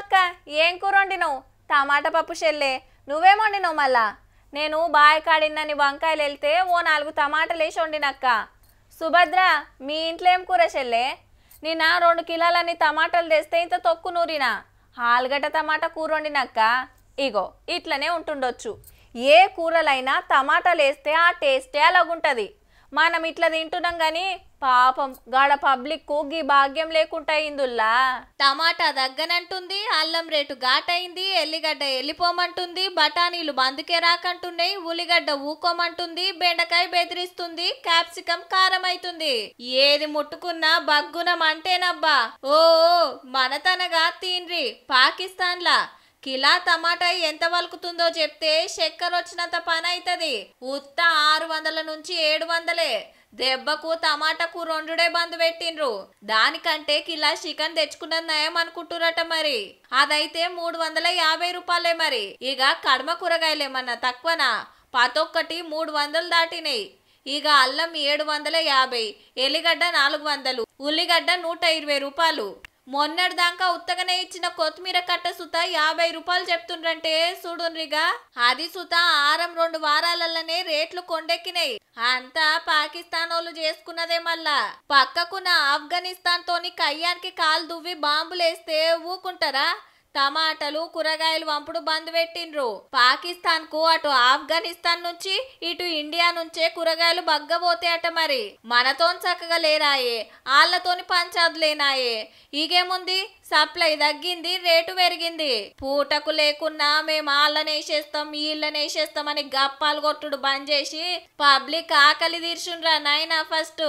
అక్క ఏం కూర వండినావు? టమాటా పప్పు చెల్లే. నువ్వేం వండినావు మళ్ళా? నేను బాయ్ కాడిన్నని వంకాయలు వెళ్తే ఓ 4 టమాటాలు వేసి వండినక్క. సుభద్ర మీ ఇంట్లో ఏం కూర చెల్లే? నిన్న 2 కిలోలని టమాటాలు తెస్తే ఇంత తొక్కు నూరినా. ఆలుగడ్డ టమాటా కూర వండినక్క. ఇగో ఇట్లనే ఉంటుండొచ్చు. ఏ కూరలైనా టమాటాలు వేస్తే ఆ టేస్టే అలాగుంటుంది. మనం ఇట్లా తింటున్నాం కానీ పాపం గాడ పబ్లిక్ గీ భాగ్యం లేకుండా ఇందుల్లా. టమాటా దగ్గనంటుంది, అల్లం రేటు ఘాటైంది, ఎల్లిగడ్డ వెళ్ళిపోమంటుంది, బఠానీలు బందుకే రాకంటున్నాయి, ఉల్లిగడ్డ ఊకోమంటుంది, బెండకాయ బెదిరిస్తుంది, క్యాప్సికం కారం అవుతుంది. ఏది ముట్టుకున్నా బగ్గునం అంటేనబ్బా. ఓ మనతనగా తిన్రి. పాకిస్తాన్లా కిలా టమాటా ఎంత వలుకుతుందో చెప్తే చక్కెర వచ్చినంత పని అవుతుంది. ఉత్త 600 నుంచి 700. దెబ్బకు టమాటాకు 2 బంద్ పెట్టిండ్రు. దానికంటే కిలా చికెన్ తెచ్చుకున్నది నయం అనుకుంటురట మరి. అదైతే 350 రూపాయలే మరి. ఇక కడమ కూరగాయలేమన్నా తక్కువనా? పతొక్కటి 300 దాటినాయి. ఇక అల్లం 750, ఎల్లిగడ్డ 400, ఉల్లిగడ్డ 120 రూపాయలు. మొన్నటిదాకా ఉత్తగానే ఇచ్చిన కొత్తిమీర కట్ట సుత 50 రూపాయలు చెప్తుండ్రంటే చూడుండ్రిగా. అది సుత 2 వారాలలోనే రేట్లు కొండెక్కినాయి. అంతా పాకిస్తాన్ వాళ్ళు చేసుకున్నదే. మళ్ళా పక్కకున్న ఆఫ్ఘనిస్తాన్ తోని కయ్యానికి కాలు దువ్వి బాంబులేస్తే ఊకుంటారా? టమాటాలు కూరగాయలు వంపుడు బంద్ పెట్టిండ్రు. పాకిస్తాన్ కు అటు ఆఫ్ఘనిస్తాన్ నుంచి ఇటు ఇండియా నుంచే కూరగాయలు బగ్గబోతాయట మరి. మనతోని చక్కగా లేరాయే, వాళ్ళతోని పంచాదులేనాయే. ఇగేముంది, సప్లై తగ్గింది, రేటు పెరిగింది. పూటకు లేకున్నా మేము వాళ్ళనేసేస్తాం వీళ్ళనేసేస్తామని గప్పాలు కొట్టుడు బంద్ చేసి పబ్లిక్ ఆకలి తీర్చుండ్రా నాయనా ఫస్ట్.